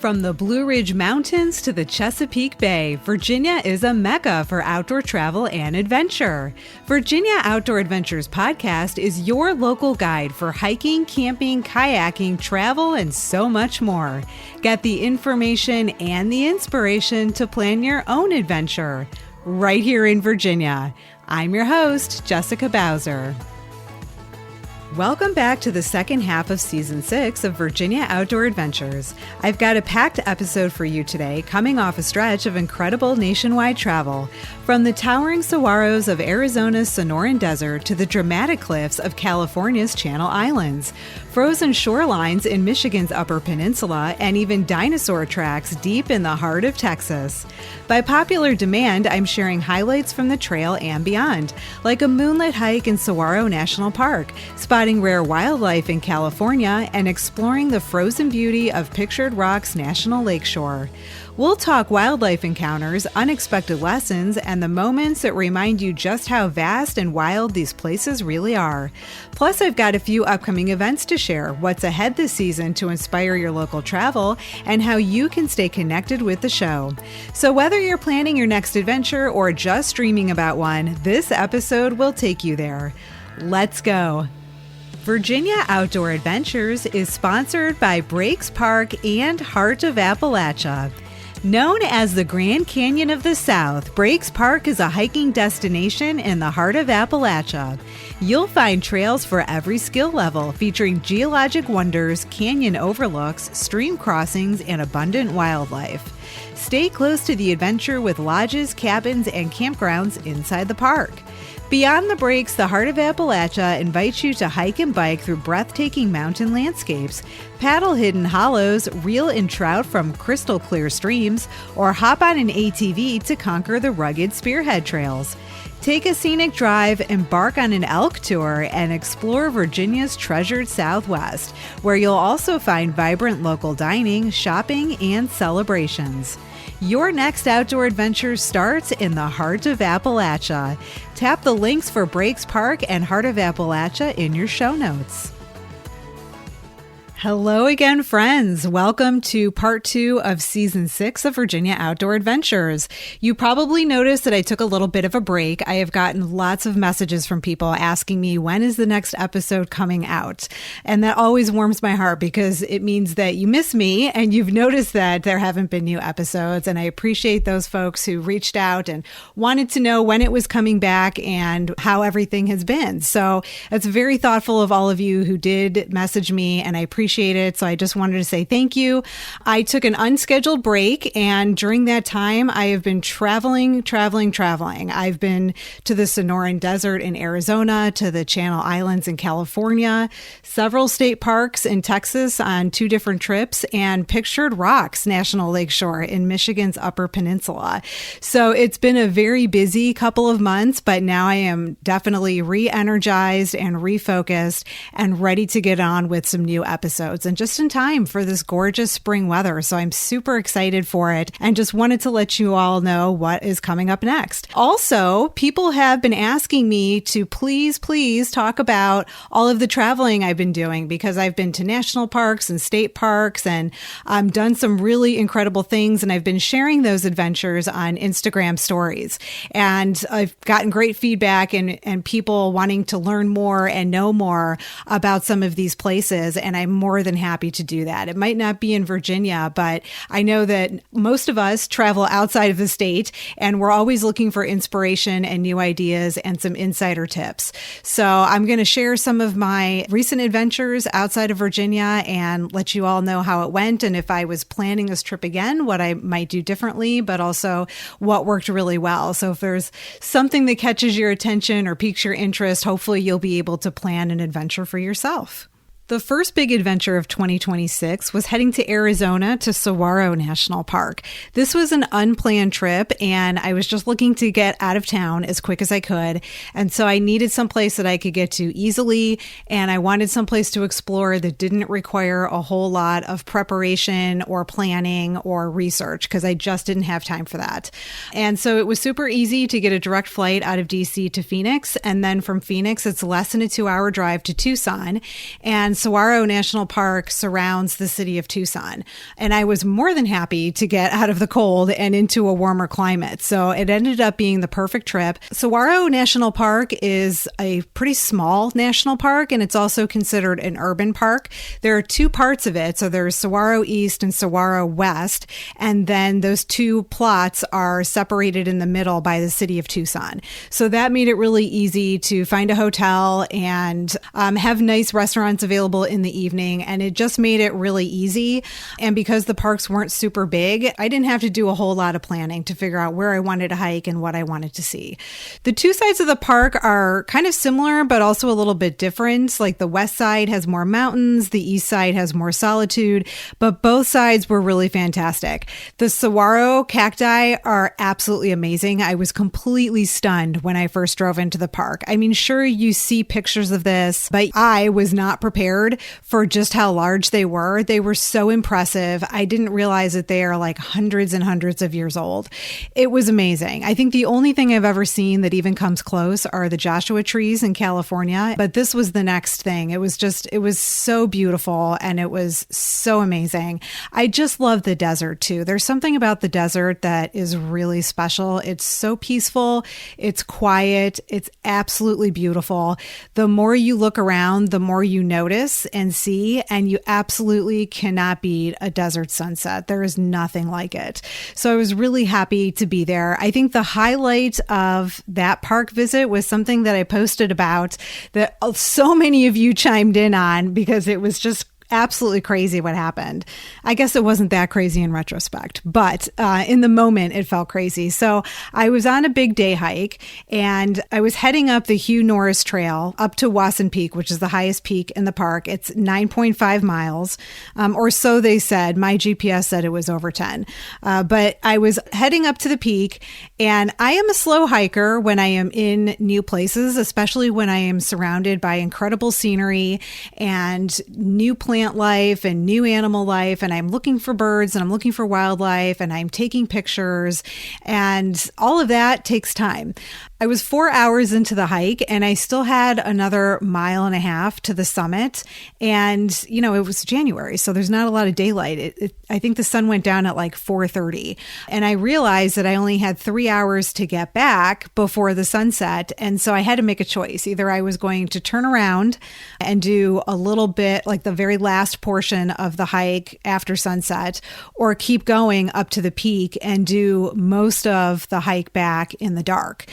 From the Blue Ridge Mountains to the Chesapeake Bay, Virginia is a mecca for outdoor travel and adventure. Virginia Outdoor Adventures Podcast is your local guide for hiking, camping, kayaking, travel, and so much more. Get the information and the inspiration to plan your own adventure right here in Virginia. I'm your host, Jessica Bowser. Welcome back to the second half of Season 6 of Virginia Outdoor Adventures. I've got a packed episode for you today, coming off a stretch of incredible nationwide travel. From the towering saguaros of Arizona's Sonoran Desert to the dramatic cliffs of California's Channel Islands, frozen shorelines in Michigan's Upper Peninsula, and even dinosaur tracks deep in the heart of Texas. By popular demand, I'm sharing highlights from the trail and beyond, like a moonlit hike in Saguaro National Park, spotting rare wildlife in California, and exploring the frozen beauty of Pictured Rocks National Lakeshore. We'll talk wildlife encounters, unexpected lessons, and the moments that remind you just how vast and wild these places really are. Plus, I've got a few upcoming events to share, what's ahead this season to inspire your local travel, and how you can stay connected with the show. So whether you're planning your next adventure or just dreaming about one, this episode will take you there. Let's go. Virginia Outdoor Adventures is sponsored by Breaks Park and Heart of Appalachia. Known as the Grand Canyon of the South, Breaks Park is a hiking destination in the heart of Appalachia. You'll find trails for every skill level, featuring geologic wonders, canyon overlooks, stream crossings, and abundant wildlife. Stay close to the adventure with lodges, cabins, and campgrounds inside the park. Beyond the breaks, the Heart of Appalachia invites you to hike and bike through breathtaking mountain landscapes, paddle hidden hollows, reel in trout from crystal clear streams, or hop on an ATV to conquer the rugged spearhead trails. Take a scenic drive, embark on an elk tour, and explore Virginia's treasured Southwest, where you'll also find vibrant local dining, shopping, and celebrations. Your next outdoor adventure starts in the heart of Appalachia. Tap the links for Breaks Park and Heart of Appalachia in your show notes. Hello again, friends. Welcome to part 2 of season 6 of Virginia Outdoor Adventures. You probably noticed that I took a little bit of a break. I have gotten lots of messages from people asking me, when is the next episode coming out? And that always warms my heart because it means that you miss me and you've noticed that there haven't been new episodes. And I appreciate those folks who reached out and wanted to know when it was coming back and how everything has been. So it's very thoughtful of all of you who did message me, and I appreciate it. So I just wanted to say thank you. I took an unscheduled break, and during that time, I have been traveling. I've been to the Sonoran Desert in Arizona, to the Channel Islands in California, several state parks in Texas on 2 different trips, and Pictured Rocks National Lakeshore in Michigan's Upper Peninsula. So it's been a very busy couple of months, but now I am definitely re-energized and refocused and ready to get on with some new episodes, and just in time for this gorgeous spring weather. So I'm super excited for it and just wanted to let you all know what is coming up next. Also, people have been asking me to please talk about all of the traveling I've been doing, because I've been to national parks and state parks and done some really incredible things. And I've been sharing those adventures on Instagram stories. And I've gotten great feedback and people wanting to learn more and know more about some of these places. And I'm more than happy to do that. It might not be in Virginia, but I know that most of us travel outside of the state, and we're always looking for inspiration and new ideas and some insider tips. So I'm going to share some of my recent adventures outside of Virginia and let you all know how it went, and if I was planning this trip again, what I might do differently, but also what worked really well. So if there's something that catches your attention or piques your interest, hopefully you'll be able to plan an adventure for yourself. The first big adventure of 2026 was heading to Arizona to Saguaro National Park. This was an unplanned trip, and I was just looking to get out of town as quick as I could. And so I needed someplace that I could get to easily, and I wanted someplace to explore that didn't require a whole lot of preparation or planning or research, because I just didn't have time for that. And so it was super easy to get a direct flight out of DC to Phoenix, and then from Phoenix, it's less than a 2-hour drive to Tucson. And and Saguaro National Park surrounds the city of Tucson. And I was more than happy to get out of the cold and into a warmer climate. So it ended up being the perfect trip. Saguaro National Park is a pretty small national park, and it's also considered an urban park. There are two parts of it. So there's Saguaro East and Saguaro West. And then those two plots are separated in the middle by the city of Tucson. So that made it really easy to find a hotel and have nice restaurants available in the evening. And it just made it really easy. And because the parks weren't super big, I didn't have to do a whole lot of planning to figure out where I wanted to hike and what I wanted to see. The two sides of the park are kind of similar, but also a little bit different. Like the west side has more mountains, the east side has more solitude, but both sides were really fantastic. The saguaro cacti are absolutely amazing. I was completely stunned when I first drove into the park. I mean, sure, you see pictures of this, but I was not prepared for just how large they were. They were so impressive. I didn't realize that they are like hundreds and hundreds of years old. It was amazing. I think the only thing I've ever seen that even comes close are the Joshua trees in California, but this was the next thing. It was so beautiful and it was so amazing. I just love the desert too. There's something about the desert that is really special. It's so peaceful. It's quiet. It's absolutely beautiful. The more you look around, the more you notice and see, and you absolutely cannot beat a desert sunset. There is nothing like it. So I was really happy to be there. I think the highlight of that park visit was something that I posted about that so many of you chimed in on because it was just absolutely crazy what happened. I guess it wasn't that crazy in retrospect, but in the moment it felt crazy. So I was on a big day hike and I was heading up the Hugh Norris Trail up to Wasson Peak, which is the highest peak in the park. It's 9.5 miles, or so they said. My GPS said it was over 10. But I was heading up to the peak, and I am a slow hiker when I am in new places, especially when I am surrounded by incredible scenery and new plant life and new animal life, and I'm looking for birds and I'm looking for wildlife and I'm taking pictures, and all of that takes time. I was 4 hours into the hike and I still had another 1.5 miles to the summit, and it was January, so there's not a lot of daylight. I think the sun went down at like 4:30, and I realized that I only had 3 hours to get back before the sunset, and so I had to make a choice. Either I was going to turn around and do a little bit, like the very last portion of the hike after sunset, or keep going up to the peak and do most of the hike back in the dark.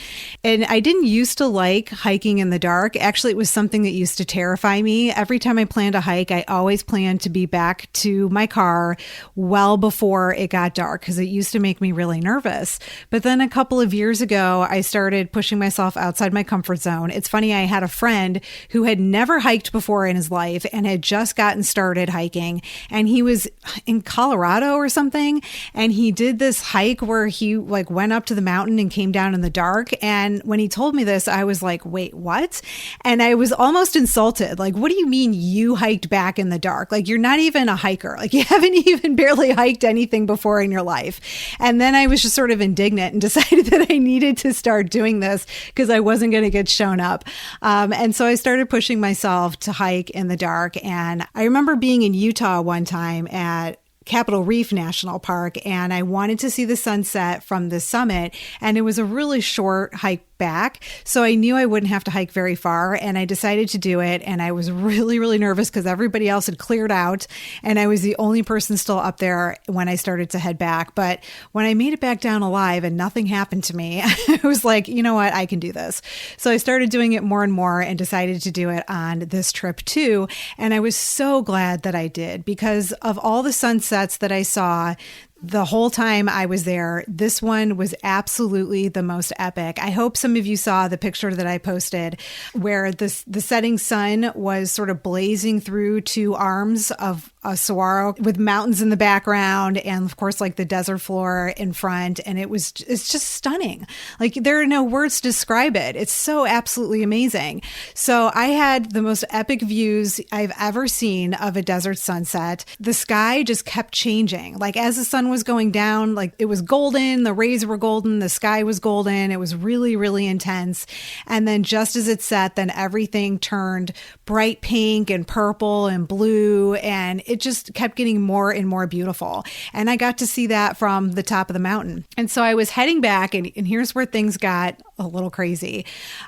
And I didn't used to like hiking in the dark. Actually, it was something that used to terrify me. Every time I planned a hike, I always planned to be back to my car well before it got dark because it used to make me really nervous. But then a couple of years ago, I started pushing myself outside my comfort zone. It's funny, I had a friend who had never hiked before in his life and had just gotten started hiking, and he was in Colorado or something, and he did this hike where he went up to the mountain and came down in the dark. And when he told me this, I was like, wait, what? And I was almost insulted. Like, what do you mean you hiked back in the dark? Like, you're not even a hiker. Like, you haven't even barely hiked anything before in your life. And then I was just sort of indignant and decided that I needed to start doing this because I wasn't going to get shown up. And so I started pushing myself to hike in the dark. And I remember being in Utah one time at Capitol Reef National Park, and I wanted to see the sunset from the summit, and it was a really short hike back, so I knew I wouldn't have to hike very far, and I decided to do it. And I was really, really nervous because everybody else had cleared out and I was the only person still up there when I started to head back. But when I made it back down alive and nothing happened to me, I was like, you know what, I can do this. So I started doing it more and more and decided to do it on this trip too. And I was so glad that I did, because of all the sunsets that I saw the whole time I was there, this one was absolutely the most epic. I hope some of you saw the picture that I posted where the setting sun was sort of blazing through two arms of a saguaro with mountains in the background and of course like the desert floor in front. And it's just stunning. Like there are no words to describe it. It's so absolutely amazing. So I had the most epic views I've ever seen of a desert sunset. The sky just kept changing. Like as the sun was going down, like it was golden, the rays were golden, the sky was golden. It was really, really intense. And then just as it set, then everything turned bright pink and purple and blue, and it just kept getting more and more beautiful. And I got to see that from the top of the mountain. And so I was heading back, and here's where things got a little crazy.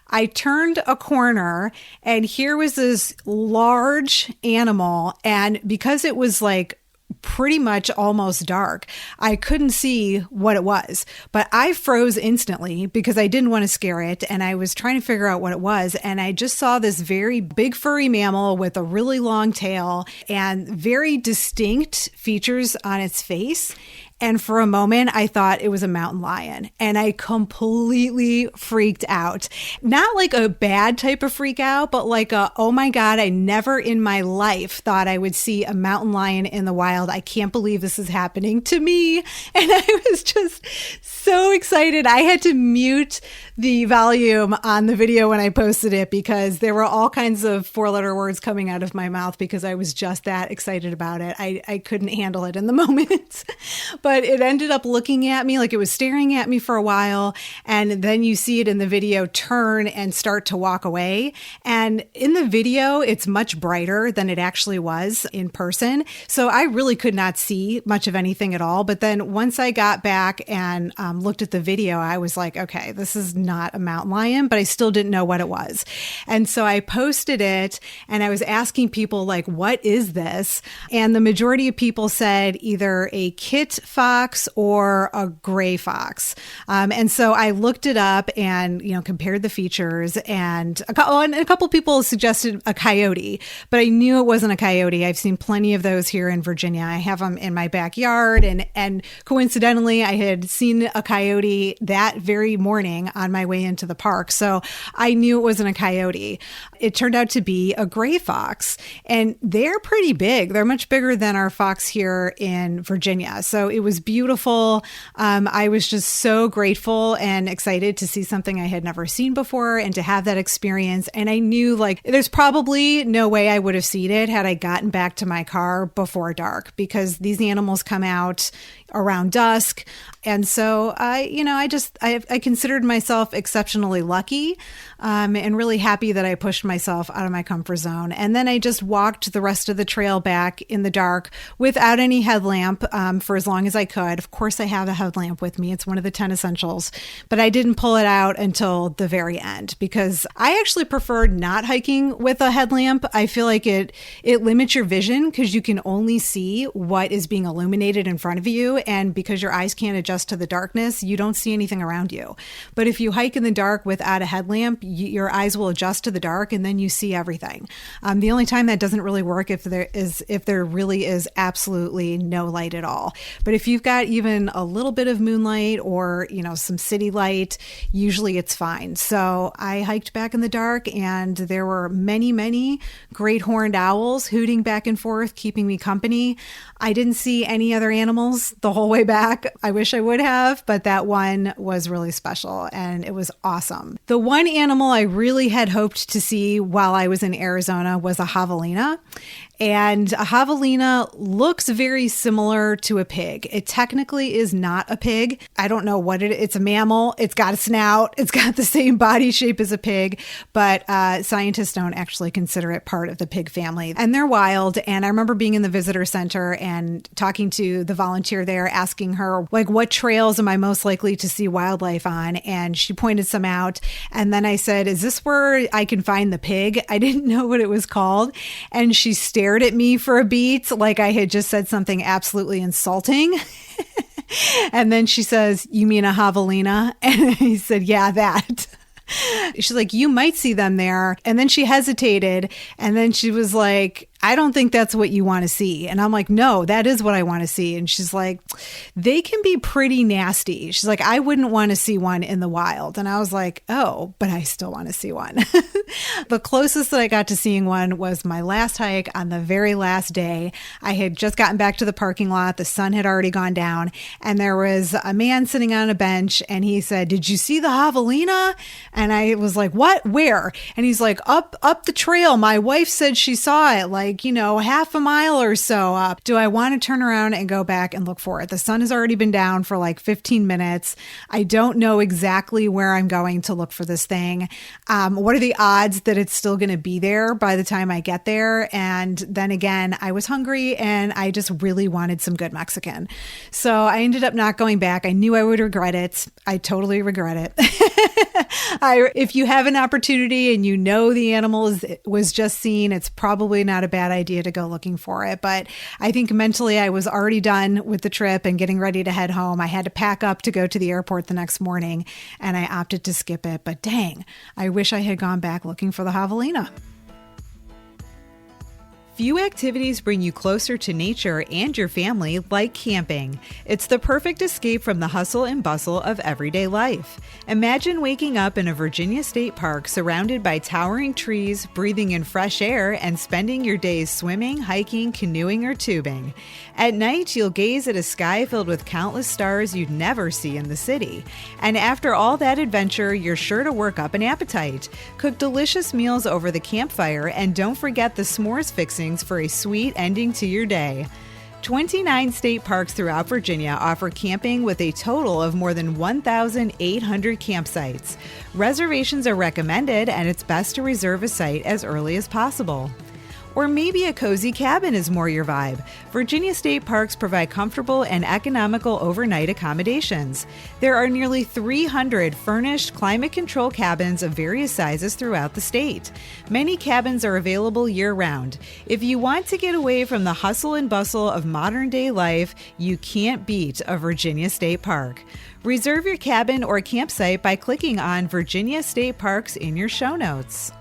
I turned a corner, and here was this large animal, and because it was like pretty much almost dark, I couldn't see what it was, but I froze instantly because I didn't want to scare it. And I was trying to figure out what it was. And I just saw this very big furry mammal with a really long tail and very distinct features on its face. And for a moment, I thought it was a mountain lion, and I completely freaked out. Not like a bad type of freak out, but like oh my God, I never in my life thought I would see a mountain lion in the wild. I can't believe this is happening to me. And I was just so excited. I had to mute the volume on the video when I posted it because there were all kinds of 4-letter words coming out of my mouth because I was just that excited about it. I couldn't handle it in the moment. But it ended up looking at me like it was staring at me for a while. And then you see it in the video turn and start to walk away. And in the video, it's much brighter than it actually was in person. So I really could not see much of anything at all. But then once I got back and looked at the video, I was like, okay, this is not a mountain lion, but I still didn't know what it was. And so I posted it and I was asking people like, what is this? And the majority of people said either a kit fox or a gray fox. And so I looked it up and, compared the features, and a couple people suggested a coyote, but I knew it wasn't a coyote. I've seen plenty of those here in Virginia. I have them in my backyard, and coincidentally, I had seen a coyote that very morning on my way into the park. So I knew it wasn't a coyote. It turned out to be a gray fox, and they're pretty big. They're much bigger than our fox here in Virginia. So it was beautiful. I was just so grateful and excited to see something I had never seen before and to have that experience. And I knew there's probably no way I would have seen it had I gotten back to my car before dark, because these animals come out around dusk. And so I considered myself exceptionally lucky, and really happy that I pushed myself out of my comfort zone. And then I just walked the rest of the trail back in the dark without any headlamp, for as long as I could. Of course, I have a headlamp with me. It's one of the 10 essentials, but I didn't pull it out until the very end because I actually prefer not hiking with a headlamp. I feel like it limits your vision because you can only see what is being illuminated in front of you. And because your eyes can't adjust to the darkness, you don't see anything around you. But if you hike in the dark without a headlamp, your eyes will adjust to the dark and then you see everything. The only time that doesn't really work if there really is absolutely no light at all. But if you've got even a little bit of moonlight or, some city light, usually it's fine. So I hiked back in the dark and there were many, many great horned owls hooting back and forth, keeping me company. I didn't see any other animals the whole way back. I wish I would have, but that one was really special and it was awesome. The one animal I really had hoped to see while I was in Arizona was a javelina. And a javelina looks very similar to a pig. It technically is not a pig. I don't know what it's a mammal. It's got a snout. It's got the same body shape as a pig, but scientists don't actually consider it part of the pig family. And they're wild. And I remember being in the visitor center and talking to the volunteer there, asking her, what trails am I most likely to see wildlife on? And she pointed some out. And then I said, is this where I can find the pig? I didn't know what it was called. And she stared at me for a beat like I had just said something absolutely insulting. And then she says, you mean a javelina? And I said, yeah, that. She's like, you might see them there. And then she hesitated. And then she was like, I don't think that's what you want to see. And I'm like, no, that is what I want to see. And she's like, they can be pretty nasty. She's like, I wouldn't want to see one in the wild. And I was like, oh, but I still want to see one. The closest that I got to seeing one was my last hike on the very last day. I had just gotten back to the parking lot. The sun had already gone down, and there was a man sitting on a bench, and he said, did you see the javelina? And I was like, what? Where? And he's like, up the trail. My wife said she saw it, like, half a mile or so up. Do I want to turn around and go back and look for it? The sun has already been down for like 15 minutes. I don't know exactly where I'm going to look for this thing. What are the odds that it's still going to be there by the time I get there? And then again, I was hungry and I just really wanted some good Mexican. So I ended up not going back. I knew I would regret it. I totally regret it. If you have an opportunity and the animal was just seen, it's probably not a bad idea to go looking for it. But I think mentally I was already done with the trip and getting ready to head home. I had to pack up to go to the airport the next morning, and I opted to skip it. But dang, I wish I had gone back looking for the javelina. Few activities bring you closer to nature and your family like camping. It's the perfect escape from the hustle and bustle of everyday life. Imagine waking up in a Virginia state park surrounded by towering trees, breathing in fresh air, and spending your days swimming, hiking, canoeing, or tubing. At night, you'll gaze at a sky filled with countless stars you'd never see in the city. And after all that adventure, you're sure to work up an appetite. Cook delicious meals over the campfire, and don't forget the s'mores fixing for a sweet ending to your day. 29 state parks throughout Virginia offer camping with a total of more than 1,800 campsites. Reservations are recommended, and it's best to reserve a site as early as possible. Or maybe a cozy cabin is more your vibe. Virginia state parks provide comfortable and economical overnight accommodations. There are nearly 300 furnished, climate-controlled cabins of various sizes throughout the state. Many cabins are available year-round. If you want to get away from the hustle and bustle of modern-day life, you can't beat a Virginia state park. Reserve your cabin or campsite by clicking on Virginia State Parks in your show notes.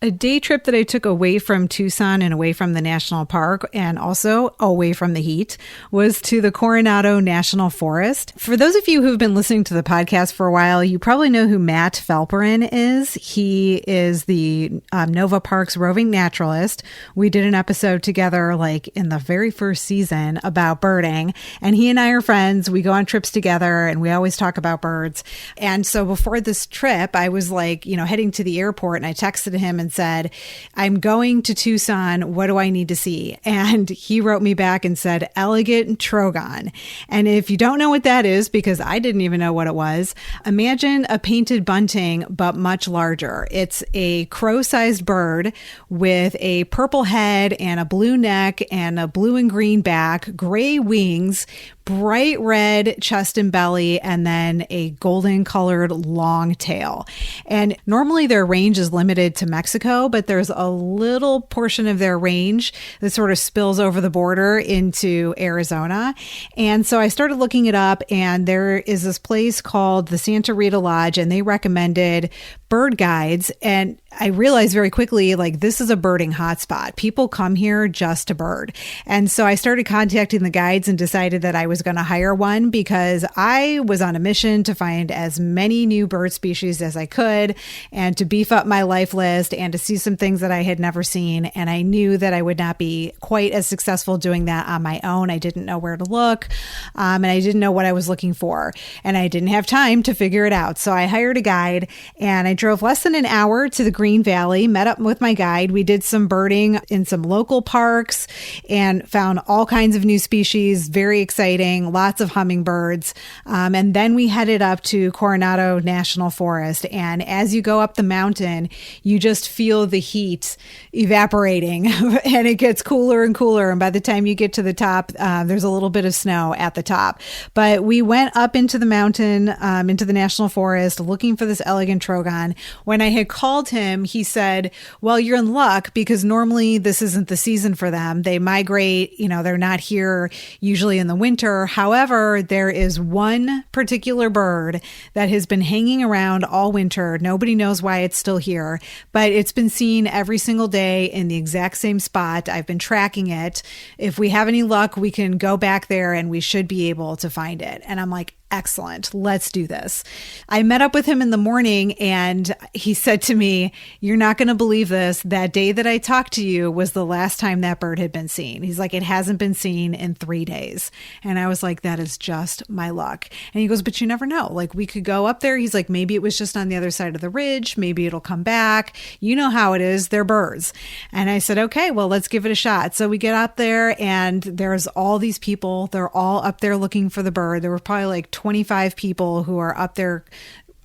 A day trip that I took away from Tucson and away from the national park, and also away from the heat, was to the Coronado National Forest. For those of you who've been listening to the podcast for a while, you probably know who Matt Felperin is. He is the Nova Parks roving naturalist. We did an episode together like in the very first season about birding, and he and I are friends. We go on trips together and we always talk about birds. And so before this trip, I was like, heading to the airport, and I texted him and said, I'm going to Tucson. What do I need to see? And he wrote me back and said, elegant trogon. And if you don't know what that is, because I didn't even know what it was, imagine a painted bunting, but much larger. It's a crow-sized bird with a purple head and a blue neck and a blue and green back, gray wings, bright red chest and belly, and then a golden colored long tail. And normally their range is limited to Mexico, but there's a little portion of their range that sort of spills over the border into Arizona. And so I started looking it up, and there is this place called the Santa Rita Lodge, and they recommended bird guides. And I realized very quickly, like, this is a birding hotspot. People come here just to bird. And so I started contacting the guides and decided that I was going to hire one, because I was on a mission to find as many new bird species as I could and to beef up my life list and to see some things that I had never seen. And I knew that I would not be quite as successful doing that on my own. I didn't know where to look, and I didn't know what I was looking for, and I didn't have time to figure it out. So I hired a guide, and I drove less than an hour to the Green Valley, met up with my guide. We did some birding in some local parks and found all kinds of new species, very exciting, lots of hummingbirds. And then we headed up to Coronado National Forest. And as you go up the mountain, you just feel the heat evaporating and it gets cooler and cooler. And by the time you get to the top, there's a little bit of snow at the top. But we went up into the mountain, into the national forest, looking for this elegant trogon. When I had called him him, he said, well, you're in luck because normally this isn't the season for them. They migrate, they're not here usually in the winter. However, there is one particular bird that has been hanging around all winter. Nobody knows why it's still here, but it's been seen every single day in the exact same spot. I've been tracking it. If we have any luck, we can go back there and we should be able to find it. And I'm like, excellent. Let's do this. I met up with him in the morning and he said to me, you're not going to believe this. That day that I talked to you was the last time that bird had been seen. He's like, it hasn't been seen in 3 days. And I was like, that is just my luck. And he goes, but you never know. Like we could go up there. He's like, maybe it was just on the other side of the ridge. Maybe it'll come back. You know how it is. They're birds. And I said, okay, well, let's give it a shot. So we get up there and there's all these people. They're all up there looking for the bird. There were probably like 25 people who are up there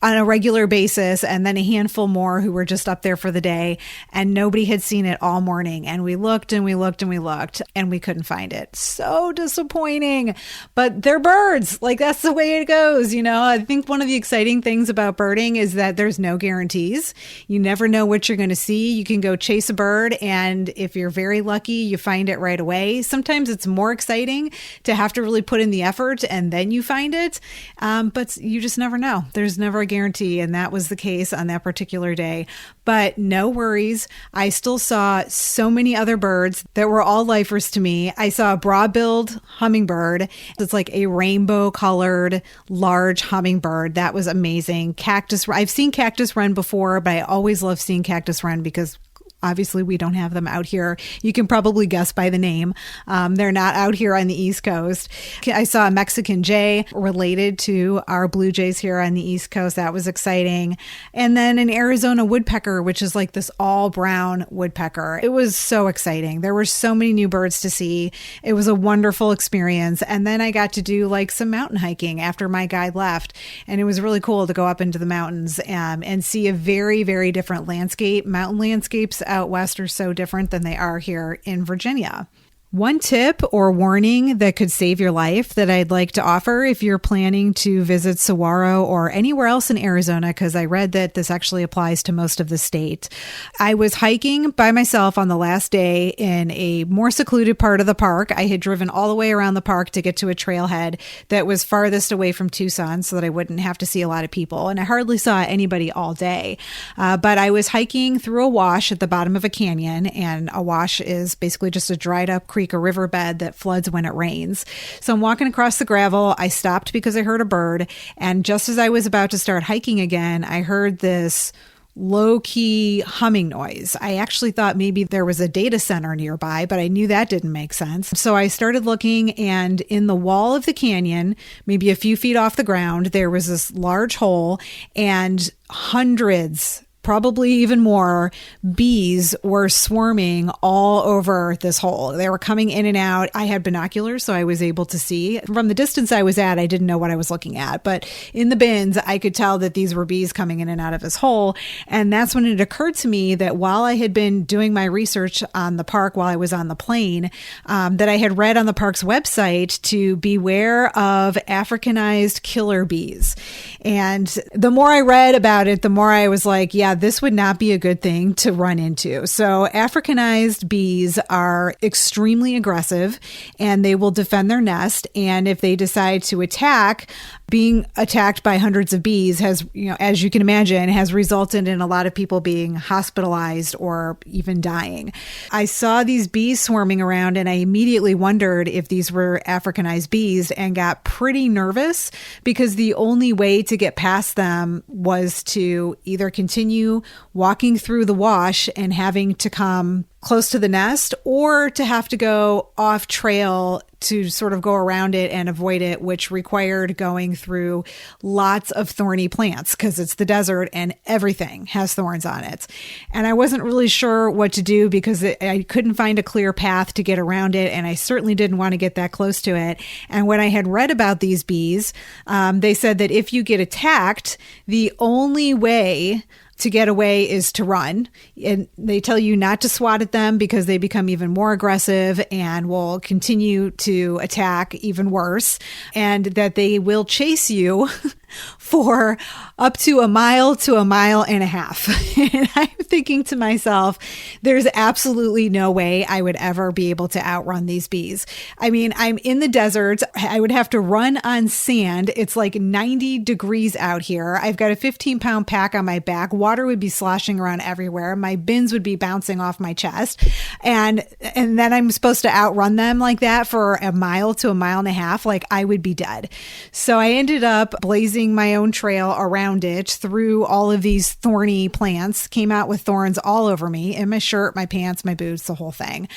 on a regular basis, and then a handful more who were just up there for the day, and nobody had seen it all morning. And we looked and we looked and we looked and we couldn't find it. So disappointing, but they're birds. Like that's the way it goes. I think one of the exciting things about birding is that there's no guarantees. You never know what you're going to see. You can go chase a bird, and if you're very lucky, you find it right away. Sometimes it's more exciting to have to really put in the effort and then you find it. But you just never know. There's never a guarantee, and that was the case on that particular day. But no worries. I still saw so many other birds that were all lifers to me. I saw a broad-billed hummingbird. It's like a rainbow-colored, large hummingbird. That was amazing. Cactus. I've seen cactus wren before, but I always love seeing cactus wren because obviously, we don't have them out here. You can probably guess by the name. They're not out here on the East Coast. I saw a Mexican jay related to our blue jays here on the East Coast. That was exciting. And then an Arizona woodpecker, which is like this all brown woodpecker. It was so exciting. There were so many new birds to see. It was a wonderful experience. And then I got to do like some mountain hiking after my guide left. And it was really cool to go up into the mountains and see a very, very different landscape. Mountain landscapes out west are so different than they are here in Virginia. One tip or warning that could save your life that I'd like to offer if you're planning to visit Saguaro or anywhere else in Arizona, because I read that this actually applies to most of the state. I was hiking by myself on the last day in a more secluded part of the park. I had driven all the way around the park to get to a trailhead that was farthest away from Tucson so that I wouldn't have to see a lot of people. And I hardly saw anybody all day. But I was hiking through a wash at the bottom of a canyon, and a wash is basically just a dried up creek, a riverbed that floods when it rains. So I'm walking across the gravel. I stopped because I heard a bird. And just as I was about to start hiking again, I heard this low-key humming noise. I actually thought maybe there was a data center nearby, but I knew that didn't make sense. So I started looking, and in the wall of the canyon, maybe a few feet off the ground, there was this large hole, and hundreds, probably even more, bees were swarming all over this hole. They were coming in and out. I had binoculars, so I was able to see. From the distance I was at, I didn't know what I was looking at, but in the bins, I could tell that these were bees coming in and out of this hole. And that's when it occurred to me that while I had been doing my research on the park while I was on the plane, that I had read on the park's website to beware of Africanized killer bees. And the more I read about it, the more I was like, yeah, this would not be a good thing to run into. So Africanized bees are extremely aggressive, and they will defend their nest. And if they decide to attack, being attacked by hundreds of bees has, as you can imagine, has resulted in a lot of people being hospitalized or even dying. I saw these bees swarming around, and I immediately wondered if these were Africanized bees and got pretty nervous, because the only way to get past them was to either continue walking through the wash and having to come close to the nest, or to have to go off trail to sort of go around it and avoid it, which required going through lots of thorny plants because it's the desert and everything has thorns on it. And I wasn't really sure what to do because I couldn't find a clear path to get around it, and I certainly didn't want to get that close to it. And when I had read about these bees, they said that if you get attacked, the only way to get away is to run. And they tell you not to swat at them because they become even more aggressive and will continue to attack even worse, and that they will chase you for up to a mile to a mile and a half. And I'm thinking to myself, there's absolutely no way I would ever be able to outrun these bees. I mean, I'm in the desert. I would have to run on sand. It's like 90 degrees out here. I've got a 15-pound pack on my back. Water would be sloshing around everywhere. My bins would be bouncing off my chest. And then I'm supposed to outrun them like that for a mile to a mile and a half. Like, I would be dead. So I ended up blazing my own trail around it through all of these thorny plants, came out with thorns all over me, in my shirt, my pants, my boots, the whole thing.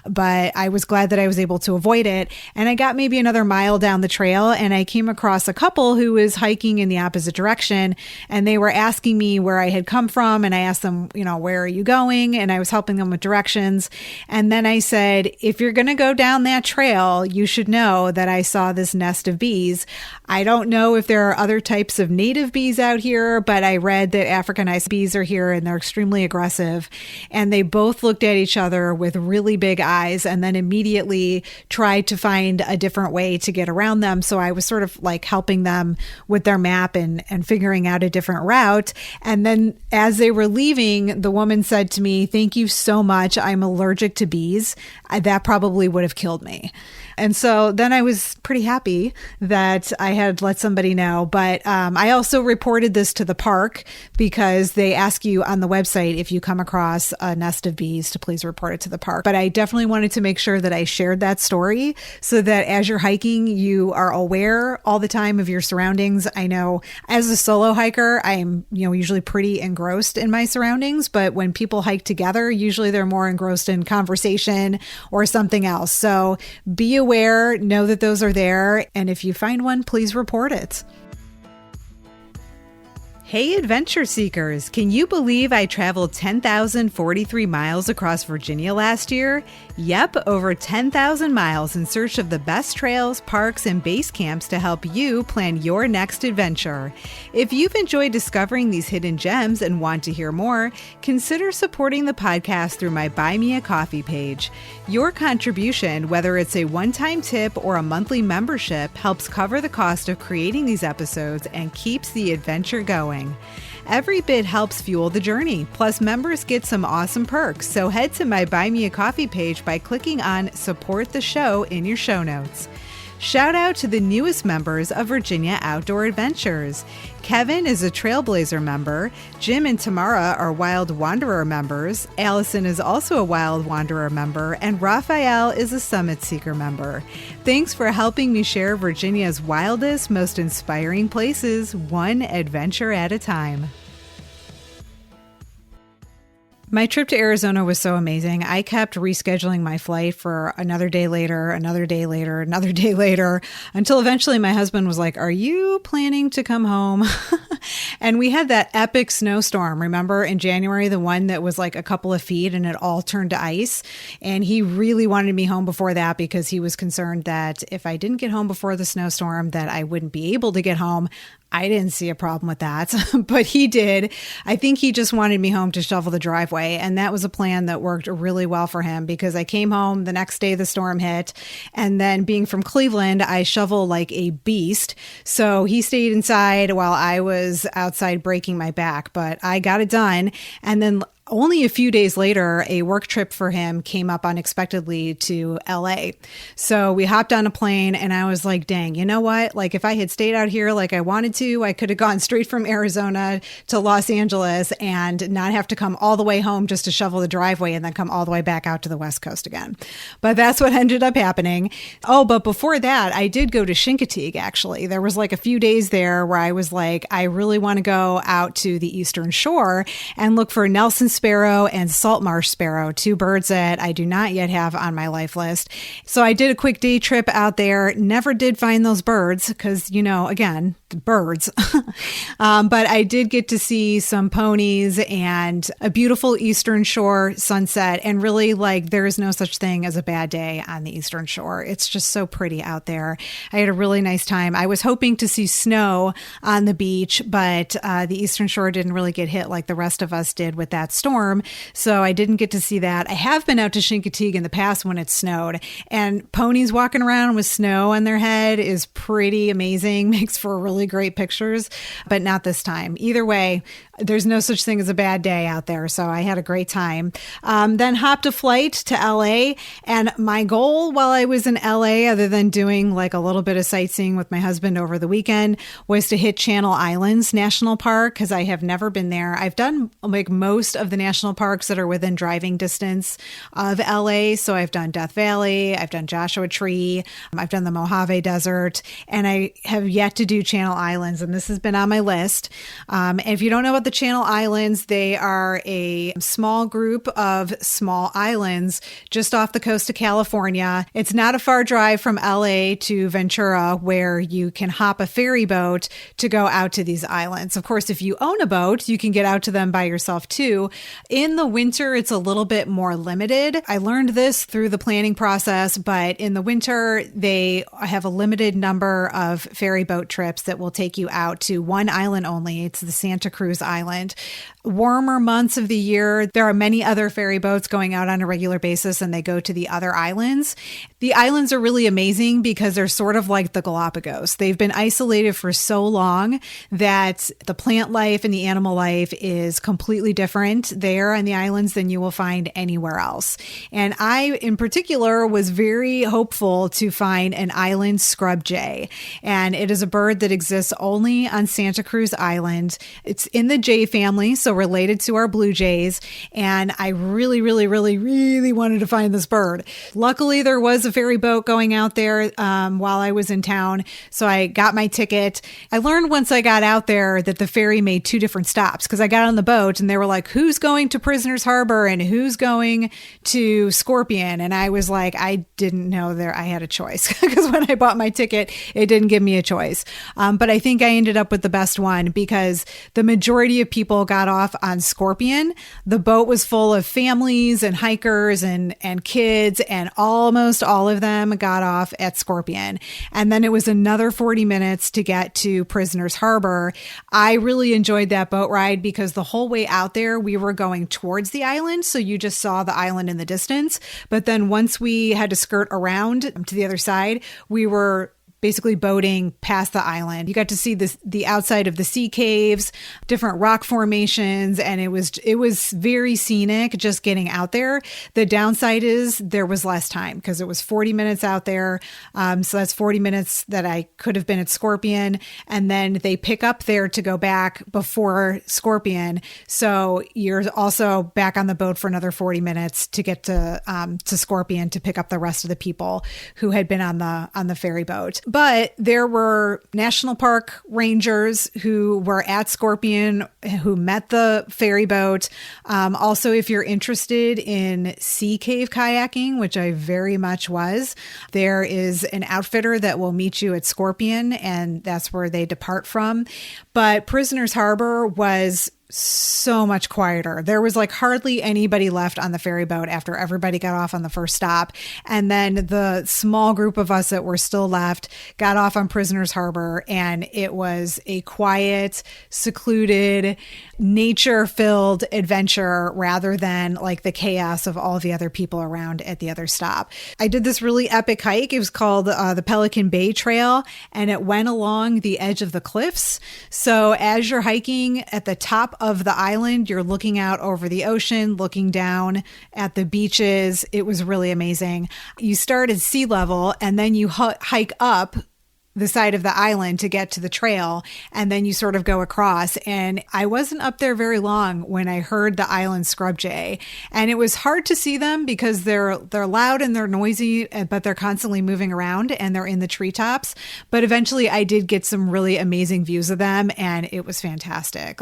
But I was glad that I was able to avoid it. And I got maybe another mile down the trail and I came across a couple who was hiking in the opposite direction. And they were asking me where I had come from. And I asked them, where are you going? And I was helping them with directions. And then I said, if you're going to go down that trail, you should know that I saw this nest of bees. I don't know if there are other types of native bees out here, but I read that Africanized bees are here and they're extremely aggressive. And they both looked at each other with really big eyes and then immediately tried to find a different way to get around them. So I was sort of like helping them with their map and figuring out a different route. And then as they were leaving, the woman said to me, "Thank you so much. I'm allergic to bees." That probably would have killed me. And so then I was pretty happy that I had let somebody know. But I also reported this to the park because they ask you on the website if you come across a nest of bees to please report it to the park. But I definitely wanted to make sure that I shared that story so that as you're hiking, you are aware all the time of your surroundings. I know as a solo hiker, I'm usually pretty engrossed in my surroundings. But when people hike together, usually they're more engrossed in conversation or something else. So be aware, know that those are there, and if you find one, please report it. Hey, adventure seekers! Can you believe I traveled 10,043 miles across Virginia last year? Yep, over 10,000 miles in search of the best trails, parks, and base camps to help you plan your next adventure. If you've enjoyed discovering these hidden gems and want to hear more, consider supporting the podcast through my Buy Me a Coffee page. Your contribution, whether it's a one-time tip or a monthly membership, helps cover the cost of creating these episodes and keeps the adventure going. Every bit helps fuel the journey. Plus, members get some awesome perks. So head to my Buy Me a Coffee page by clicking on Support the Show in your show notes. Shout out to the newest members of Virginia Outdoor Adventures. Kevin is a Trailblazer member. Jim and Tamara are Wild Wanderer members. Allison is also a Wild Wanderer member. And Raphael is a Summit Seeker member. Thanks for helping me share Virginia's wildest, most inspiring places, one adventure at a time. My trip to Arizona was so amazing. I kept rescheduling my flight for another day later, another day later, another day later, until eventually my husband was like, "Are you planning to come home?" And we had that epic snowstorm, remember, in January, the one that was like a couple of feet and it all turned to ice. And he really wanted me home before that because he was concerned that if I didn't get home before the snowstorm, that I wouldn't be able to get home. I didn't see a problem with that, but he did. I think he just wanted me home to shovel the driveway. And that was a plan that worked really well for him because I came home the next day the storm hit. And then being from Cleveland, I shovel like a beast. So he stayed inside while I was outside breaking my back, but I got it done. And then only a few days later, a work trip for him came up unexpectedly to LA. So we hopped on a plane and I was like, dang, you know what? Like if I had stayed out here like I wanted to, I could have gone straight from Arizona to Los Angeles and not have to come all the way home just to shovel the driveway and then come all the way back out to the West Coast again. But that's what ended up happening. Oh, but before that, I did go to Chincoteague, actually. There was like a few days there where I was like, I really want to go out to the Eastern Shore and look for Nelson sparrow and salt marsh sparrow, two birds that I do not yet have on my life list. So I did a quick day trip out there, never did find those birds because, again, the birds. But I did get to see some ponies and a beautiful Eastern Shore sunset. And really, like, there is no such thing as a bad day on the Eastern Shore. It's just so pretty out there. I had a really nice time. I was hoping to see snow on the beach, but the Eastern Shore didn't really get hit like the rest of us did with that storm. storm. So I didn't get to see that. I have been out to Chincoteague in the past when it snowed, and ponies walking around with snow on their head is pretty amazing. Makes for really great pictures, but not this time. Either way, there's no such thing as a bad day out there. So I had a great time. Then hopped a flight to LA. And my goal while I was in LA, other than doing like a little bit of sightseeing with my husband over the weekend, was to hit Channel Islands National Park, because I have never been there. I've done like most of the national parks that are within driving distance of LA. So I've done Death Valley, I've done Joshua Tree, I've done the Mojave Desert, and I have yet to do Channel Islands. And this has been on my list. And if you don't know about the Channel Islands, they are a small group of small islands just off the coast of California. It's not a far drive from LA to Ventura, where you can hop a ferry boat to go out to these islands. Of course, if you own a boat, you can get out to them by yourself too. In the winter, it's a little bit more limited. I learned this through the planning process, but in the winter, they have a limited number of ferry boat trips that will take you out to one island only. It's the Santa Cruz Island. Warmer months of the year, there are many other ferry boats going out on a regular basis, and they go to the other islands. The islands are really amazing because they're sort of like the Galapagos. They've been isolated for so long that the plant life and the animal life is completely different there on the islands than you will find anywhere else. And I, in particular, was very hopeful to find an island scrub jay. And it is a bird that exists only on Santa Cruz Island. It's in the jay family, so related to our blue jays. And I really wanted to find this bird. Luckily, there was a ferry boat going out there while I was in town. So I got my ticket. I learned once I got out there that the ferry made two different stops, because I got on the boat and they were like, who's going to Prisoners Harbor and who's going to Scorpion? And I was like, I didn't know there I had a choice, because when I bought my ticket, it didn't give me a choice. But I think I ended up with the best one, because the majority of people got off on Scorpion. The boat was full of families and hikers and kids, and almost all of them got off at Scorpion. And then it was another 40 minutes to get to Prisoners Harbor. I really enjoyed that boat ride because the whole way out there, we were going towards the island. So you just saw the island in the distance. But then once we had to skirt around to the other side, we were basically boating past the island. You got to see the outside of the sea caves, different rock formations, and it was very scenic just getting out there. The downside is there was less time, because it was 40 minutes out there. So that's 40 minutes that I could have been at Scorpion, and then they pick up there to go back before Scorpion. So you're also back on the boat for another 40 minutes to get to Scorpion to pick up the rest of the people who had been on the ferry boat. But there were national park rangers who were at Scorpion who met the ferry boat. Also, if you're interested in sea cave kayaking, which I very much was, there is an outfitter that will meet you at Scorpion, and that's where they depart from. But Prisoners Harbor was so much quieter. There was like hardly anybody left on the ferry boat after everybody got off on the first stop. And then the small group of us that were still left got off on Prisoners Harbor, and it was a quiet, secluded, nature-filled adventure rather than like the chaos of all the other people around at the other stop. I did this really epic hike. It was called the Pelican Bay Trail, and it went along the edge of the cliffs. So as you're hiking at the top of the island, you're looking out over the ocean, looking down at the beaches. It was really amazing. You start at sea level, and then you hike up the side of the island to get to the trail, and then you sort of go across. And I wasn't up there very long when I heard the island scrub jay, and it was hard to see them because they're loud and they're noisy, but they're constantly moving around and they're in the treetops. But eventually I did get some really amazing views of them, and it was fantastic.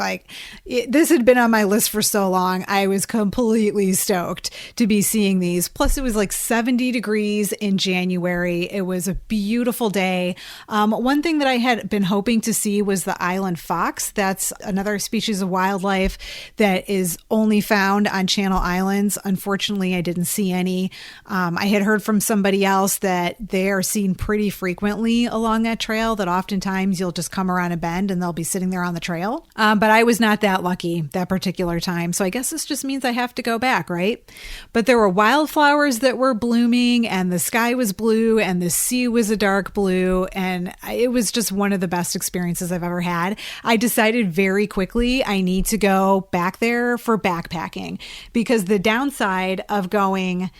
This had been on my list for so long. I was completely stoked to be seeing these. Plus it was like 70 degrees in January. It was a beautiful day. One thing that I had been hoping to see was the island fox. That's another species of wildlife that is only found on Channel Islands. Unfortunately, I didn't see any. I had heard from somebody else that they are seen pretty frequently along that trail, that oftentimes you'll just come around a bend and they'll be sitting there on the trail. But I was not that lucky that particular time. So I guess this just means I have to go back, right? But there were wildflowers that were blooming, and the sky was blue, and the sea was a dark blue. And it was just one of the best experiences I've ever had. I decided very quickly I need to go back there for backpacking, because the downside of going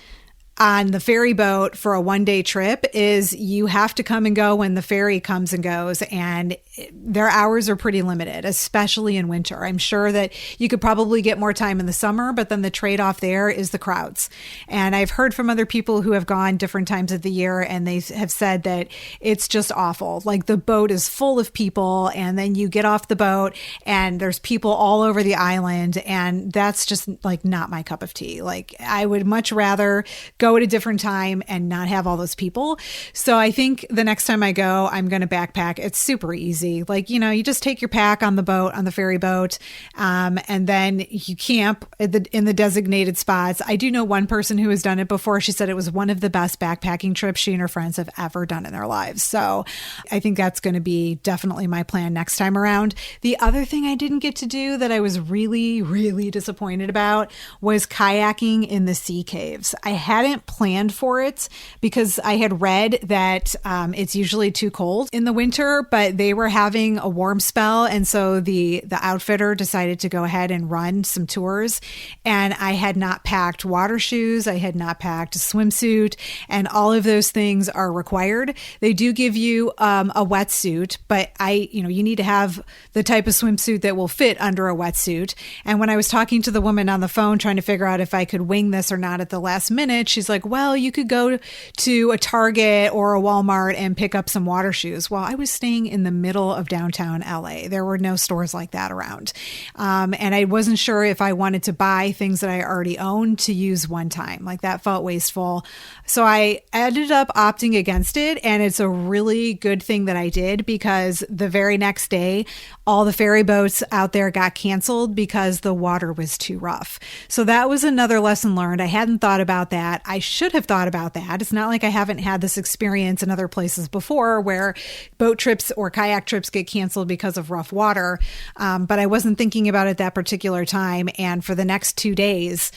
on the ferry boat for a one-day trip is you have to come and go when the ferry comes and goes, and their hours are pretty limited, especially in winter. I'm sure that you could probably get more time in the summer, but then the trade-off there is the crowds. And I've heard from other people who have gone different times of the year, and they have said that it's just awful. Like, the boat is full of people, and then you get off the boat and there's people all over the island, and that's just like not my cup of tea. Like, I would much rather go at a different time and not have all those people. So I think the next time I go, I'm going to backpack. It's super easy. Like, you just take your pack on the boat, on the ferry boat, and then you camp in the designated spots. I do know one person who has done it before. She said it was one of the best backpacking trips she and her friends have ever done in their lives. So I think that's going to be definitely my plan next time around. The other thing I didn't get to do that I was really, really disappointed about was kayaking in the sea caves. I hadn't planned for it because I had read that it's usually too cold in the winter, but they were having a warm spell. And so the outfitter decided to go ahead and run some tours. And I had not packed water shoes. I had not packed a swimsuit, and all of those things are required. They do give you a wetsuit, but you need to have the type of swimsuit that will fit under a wetsuit. And when I was talking to the woman on the phone trying to figure out if I could wing this or not at the last minute, she's like, well, you could go to a Target or a Walmart and pick up some water shoes. Well, I was staying in the middle of downtown LA. There were no stores like that around. And I wasn't sure if I wanted to buy things that I already owned to use one time. Like, that felt wasteful. So I ended up opting against it. And it's a really good thing that I did, because the very next day, all the ferry boats out there got canceled because the water was too rough. So that was another lesson learned. I hadn't thought about that. I should have thought about that. It's not like I haven't had this experience in other places before where boat trips or kayak trips get canceled because of rough water. But I wasn't thinking about it that particular time. And for the next 2 days,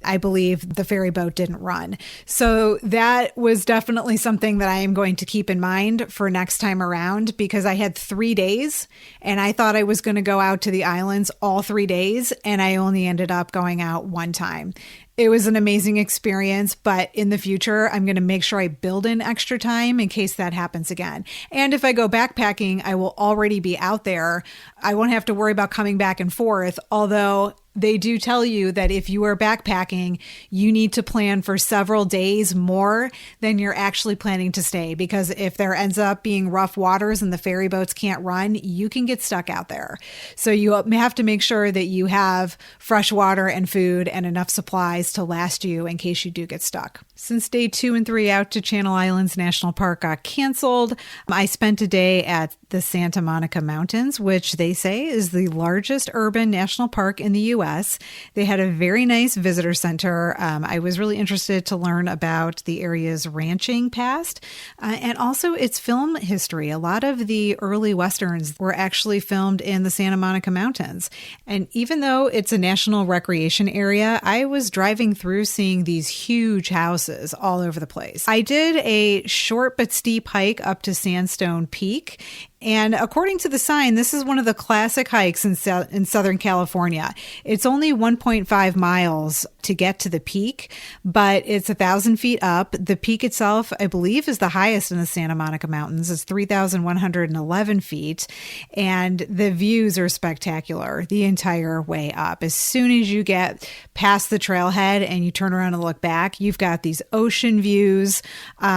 I believe the ferry boat didn't run. So that was definitely something that I am going to keep in mind for next time around, because I had 3 days and I thought I was going to go out to the islands all 3 days, and I only ended up going out one time. It was an amazing experience, but in the future, I'm going to make sure I build in extra time in case that happens again. And if I go backpacking, I will already be out there. I won't have to worry about coming back and forth, although they do tell you that if you are backpacking, you need to plan for several days more than you're actually planning to stay, because if there ends up being rough waters and the ferry boats can't run, you can get stuck out there. So you have to make sure that you have fresh water and food and enough supplies to last you in case you do get stuck. Since day 2 and 3 out to Channel Islands National Park got canceled, I spent a day at the Santa Monica Mountains, which they say is the largest urban national park in the U.S. They had a very nice visitor center. I was really interested to learn about the area's ranching past and also its film history. A lot of the early Westerns were actually filmed in the Santa Monica Mountains. And even though it's a national recreation area, I was driving through seeing these huge houses all over the place. I did a short but steep hike up to Sandstone Peak. And according to the sign, this is one of the classic hikes in Southern California. It's only 1.5 miles to get to the peak, but it's 1,000 feet up. The peak itself, I believe, is the highest in the Santa Monica Mountains. It's 3,111 feet, and the views are spectacular the entire way up. As soon as you get past the trailhead and you turn around and look back, you've got these ocean views.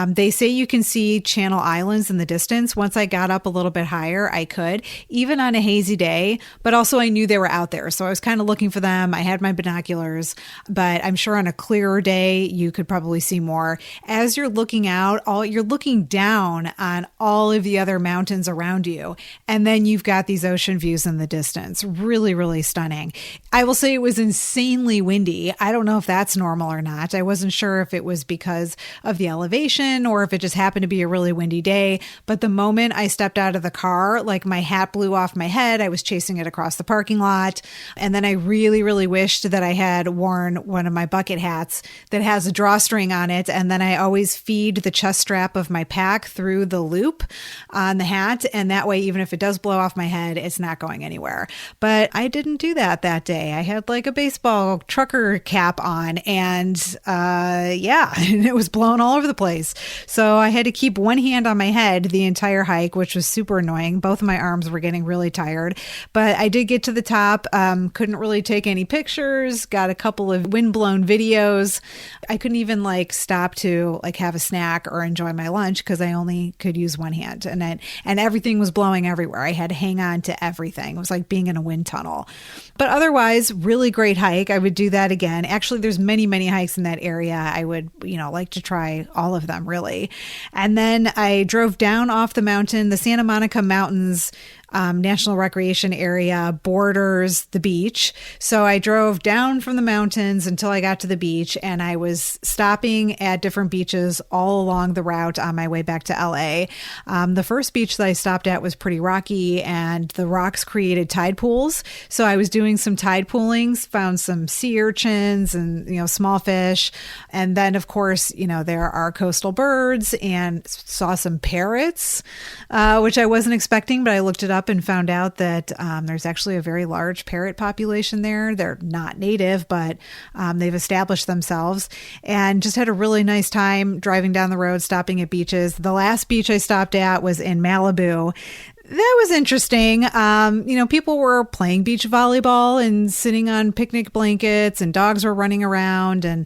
They say you can see Channel Islands in the distance. Once I got up a little little bit higher, I could, even on a hazy day. But also I knew they were out there. So I was kind of looking for them. I had my binoculars, but I'm sure on a clearer day, you could probably see more. As you're looking out, you're looking down on all of the other mountains around you. And then you've got these ocean views in the distance. Really, really stunning. I will say it was insanely windy. I don't know if that's normal or not. I wasn't sure if it was because of the elevation or if it just happened to be a really windy day. But the moment I stepped out of the car, like my hat blew off my head. I was chasing it across the parking lot. And then I really, really wished that I had worn one of my bucket hats that has a drawstring on it. And then I always feed the chest strap of my pack through the loop on the hat. And that way, even if it does blow off my head, it's not going anywhere. But I didn't do that day. I had like a baseball trucker cap on and and it was blown all over the place. So I had to keep one hand on my head the entire hike, which was super annoying. Both of my arms were getting really tired, but I did get to the top. Couldn't really take any pictures, got a couple of windblown videos. I couldn't even like stop to like have a snack or enjoy my lunch because I only could use one hand and everything was blowing everywhere. I had to hang on to everything. It was like being in a wind tunnel. But otherwise, really great hike. I would do that again. Actually, there's many, many hikes in that area. I would, like to try all of them really. And then I drove down off the mountain. The Santa Monica Mountains National Recreation Area borders the beach. So I drove down from the mountains until I got to the beach, and I was stopping at different beaches all along the route on my way back to LA. The first beach that I stopped at was pretty rocky, and the rocks created tide pools. So I was doing some tide poolings, found some sea urchins and, small fish. And then, of course, there are coastal birds, and saw some parrots, which I wasn't expecting, but I looked it up and found out that there's actually a very large parrot population there. They're not native, but they've established themselves, and just had a really nice time driving down the road, stopping at beaches. The last beach I stopped at was in Malibu. That was interesting. People were playing beach volleyball and sitting on picnic blankets, and dogs were running around, and,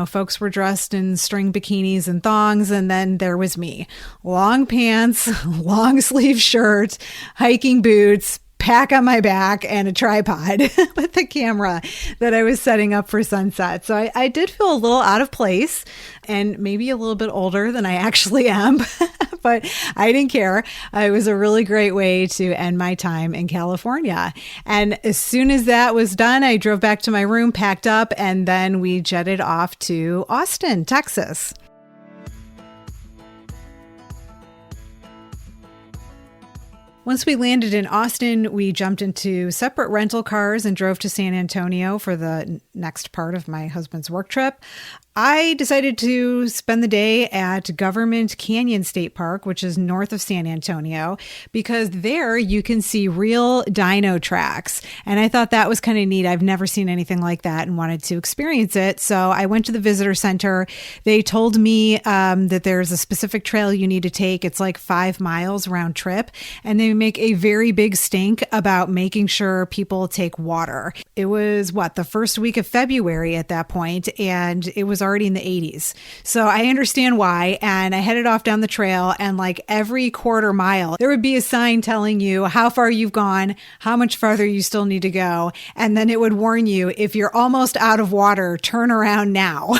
folks were dressed in string bikinis and thongs. And then there was me, long pants, long sleeve shirt, hiking boots, pack on my back, and a tripod with the camera that I was setting up for sunset. So I did feel a little out of place and maybe a little bit older than I actually am, but I didn't care. It was a really great way to end my time in California. And as soon as that was done, I drove back to my room, packed up, and then we jetted off to Austin, Texas. Once we landed in Austin, we jumped into separate rental cars and drove to San Antonio for the next part of my husband's work trip. I decided to spend the day at Government Canyon State Park, which is north of San Antonio, because there you can see real dino tracks. And I thought that was kind of neat. I've never seen anything like that and wanted to experience it. So I went to the visitor center. They told me that there's a specific trail you need to take. It's like 5 miles round trip. And they make a very big stink about making sure people take water. It was the first week of February at that point, and it was already in the 80s. So I understand why. And I headed off down the trail, and like every quarter mile, there would be a sign telling you how far you've gone, how much farther you still need to go. And then it would warn you, if you're almost out of water, turn around now.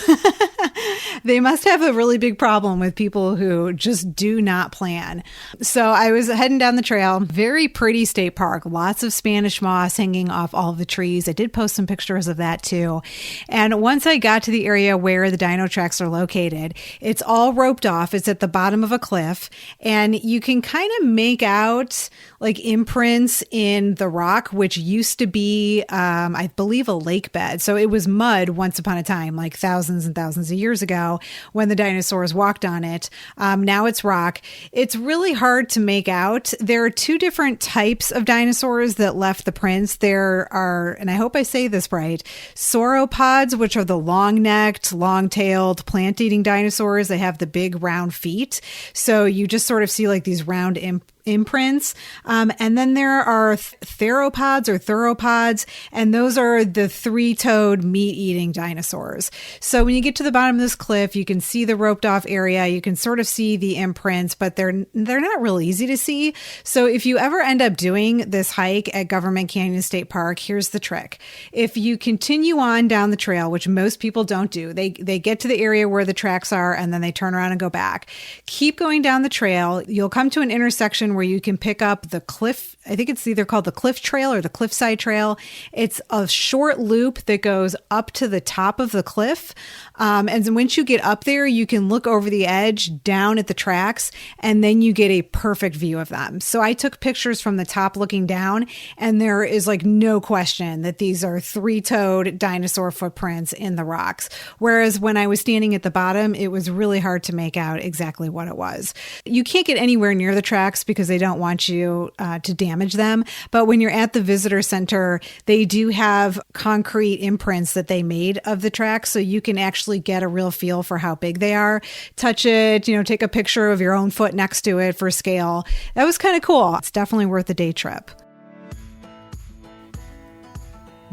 They must have a really big problem with people who just do not plan. So I was heading down the trail, very pretty state park, lots of Spanish moss hanging off all of the trees. I did post some pictures of that too. And once I got to the area where the dino tracks are located, it's all roped off. It's at the bottom of a cliff, and you can kind of make out like imprints in the rock, which used to be, I believe, a lake bed. So it was mud once upon a time, like thousands and thousands of years ago when the dinosaurs walked on it. Now it's rock. It's really hard to make out. There are two different types of dinosaurs that left the prints. There are, and I hope I say this right, sauropods, which are the long-necked, long-tailed, plant-eating dinosaurs. They have the big round feet. So you just sort of see like these round imprints. And then there are theropods, and those are the three-toed meat-eating dinosaurs. So when you get to the bottom of this cliff, you can see the roped off area. You can sort of see the imprints, but they're not real easy to see. So if you ever end up doing this hike at Government Canyon State Park, here's the trick. If you continue on down the trail, which most people don't do, they get to the area where the tracks are and then they turn around and go back. Keep going down the trail. You'll come to an intersection where you can pick up the cliff. I think it's either called the cliff trail or the cliffside trail. It's a short loop that goes up to the top of the cliff. And then once you get up there, you can look over the edge down at the tracks, and then you get a perfect view of them. So I took pictures from the top looking down, and there is like no question that these are three-toed dinosaur footprints in the rocks. Whereas when I was standing at the bottom, it was really hard to make out exactly what it was. You can't get anywhere near the tracks because they don't want you to damage them. But when you're at the visitor center, they do have concrete imprints that they made of the tracks, so you can actually get a real feel for how big they are. Touch it, take a picture of your own foot next to it for scale. That was kind of cool. It's definitely worth a day trip.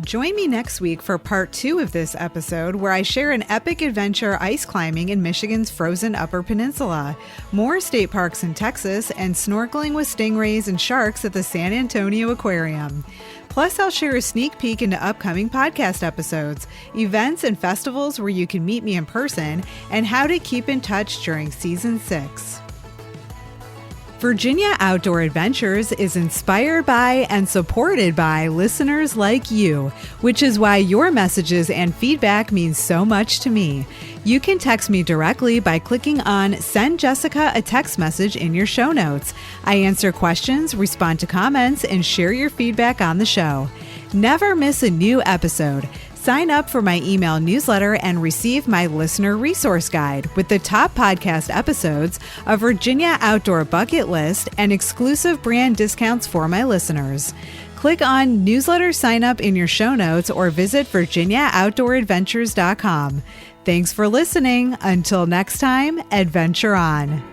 Join me next week for part 2 of this episode, where I share an epic adventure ice climbing in Michigan's frozen Upper Peninsula, more state parks in Texas, and snorkeling with stingrays and sharks at the San Antonio Aquarium. Plus, I'll share a sneak peek into upcoming podcast episodes, events and festivals where you can meet me in person, and how to keep in touch during Season 6. Virginia Outdoor Adventures is inspired by and supported by listeners like you, which is why your messages and feedback mean so much to me. You can text me directly by clicking on Send Jessica a Text Message in your show notes. I answer questions, respond to comments, and share your feedback on the show. Never miss a new episode. Sign up for my email newsletter and receive my listener resource guide with the top podcast episodes, a Virginia Outdoor bucket list, and exclusive brand discounts for my listeners. Click on newsletter sign up in your show notes or visit virginiaoutdooradventures.com. Thanks for listening. Until next time, adventure on.